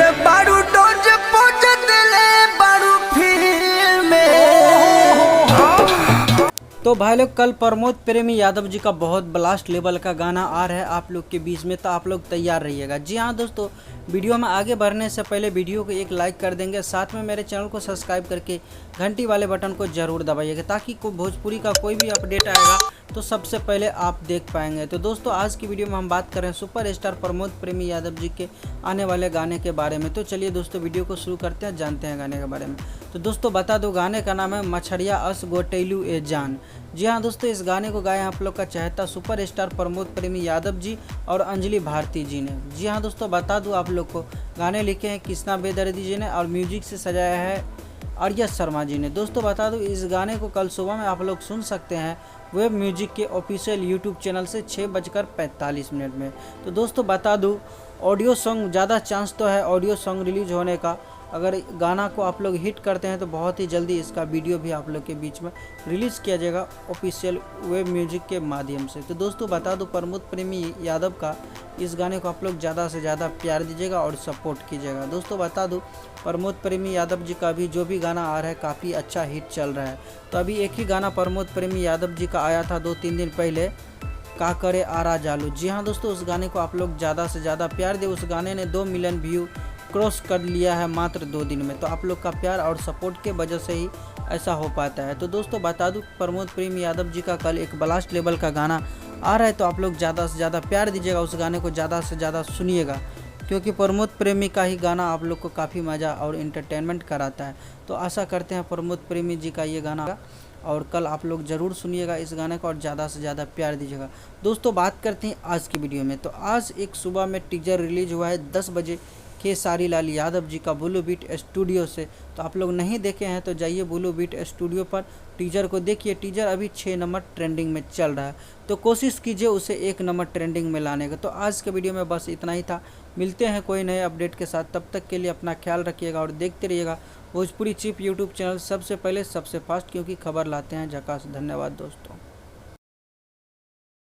में बारू dose pose दिले बारू फील में। तो भाई लोग कल प्रमोद प्रेमी यादव जी का बहुत ब्लास्ट लेवल का गाना आ रहा है आप लोग के बीच में, तो आप लोग तैयार रहिएगा। जी हाँ दोस्तों, वीडियो में आगे बढ़ने से पहले वीडियो को एक लाइक कर देंगे, साथ में मेरे चैनल को सब्सक्राइब करके घंटी वाले बटन को जरूर दबाइएगा ताकि भोजपुरी का कोई भी अपडेट आएगा तो सबसे पहले आप देख पाएंगे। तो दोस्तों आज की वीडियो में हम बात करें सुपरस्टार प्रमोद प्रेमी यादव जी के आने वाले गाने के बारे में। तो चलिए दोस्तों वीडियो को शुरू करते हैं, जानते हैं गाने के बारे में। तो दोस्तों बता दो गाने का नाम है मछरिया अस गोटेलू ए जान। जी हाँ दोस्तों, इस गाने को गाए आप लोग का चहेता सुपरस्टार प्रमोद प्रेमी यादव जी और अंजलि भारती जी ने। जी हाँ दोस्तों, बता दूं आप लोग को गाने लिखे हैं कृष्णा बेदर्दी जी ने और म्यूजिक से सजाया है अरियत शर्मा जी ने। दोस्तों बता दूं इस गाने को कल सुबह में आप लोग सुन सकते हैं वेब म्यूजिक के ऑफिशियल यूट्यूब चैनल से 6:45 में। तो दोस्तों बता दूं ऑडियो सॉन्ग ज़्यादा चांस तो है ऑडियो सॉन्ग रिलीज होने का। अगर गाना को आप लोग हिट करते हैं तो बहुत ही जल्दी इसका वीडियो भी आप लोग के बीच में रिलीज़ किया जाएगा ऑफिशियल वेब म्यूजिक के माध्यम से। तो दोस्तों बता दो प्रमोद प्रेमी यादव का इस गाने को आप लोग ज़्यादा से ज़्यादा प्यार दीजिएगा और सपोर्ट कीजिएगा। दोस्तों बता दो प्रमोद प्रेमी यादव जी का भी जो भी गाना आ रहा है काफ़ी अच्छा हिट चल रहा है। तो अभी एक ही गाना प्रमोद प्रेमी यादव जी का आया था 2-3 दिन पहले, का करे आरा जालू। जी हाँ दोस्तों, उस गाने को आप लोग ज़्यादा से ज़्यादा प्यार दे। उस गाने ने 2 मिलियन व्यू क्रॉस कर लिया है मात्र 2 दिन में। तो आप लोग का प्यार और सपोर्ट के वजह से ही ऐसा हो पाता है। तो दोस्तों बता दूं प्रमोद प्रेमी यादव जी का कल एक ब्लास्ट लेवल का गाना आ रहा है, तो आप लोग ज़्यादा से ज़्यादा प्यार दीजिएगा, उस गाने को ज़्यादा से ज़्यादा सुनिएगा क्योंकि प्रमोद प्रेमी का ही गाना आप लोग को काफ़ी मज़ा और इंटरटेनमेंट कराता है। तो आशा करते हैं प्रमोद प्रेमी जी का ये गाना और कल आप लोग ज़रूर सुनिएगा इस गाने को और ज़्यादा से ज़्यादा प्यार दीजिएगा। दोस्तों बात करते हैं आज की वीडियो में। तो आज एक सुबह में टीजर रिलीज हुआ है 10 बजे खेसारी लाल यादव जी का ब्लू बीट स्टूडियो से। तो आप लोग नहीं देखे हैं तो जाइए ब्लू बीट स्टूडियो पर टीजर को देखिए। टीजर अभी 6 नंबर ट्रेंडिंग में चल रहा है, तो कोशिश कीजिए उसे 1 नंबर ट्रेंडिंग में लाने का। तो आज के वीडियो में बस इतना ही था, मिलते हैं कोई नए अपडेट के साथ। तब तक के लिए अपना ख्याल रखिएगा और देखते रहिएगा भोजपुरी चिप यूट्यूब चैनल, सबसे पहले सबसे फास्ट, क्योंकि खबर लाते हैं झकास। धन्यवाद दोस्तों।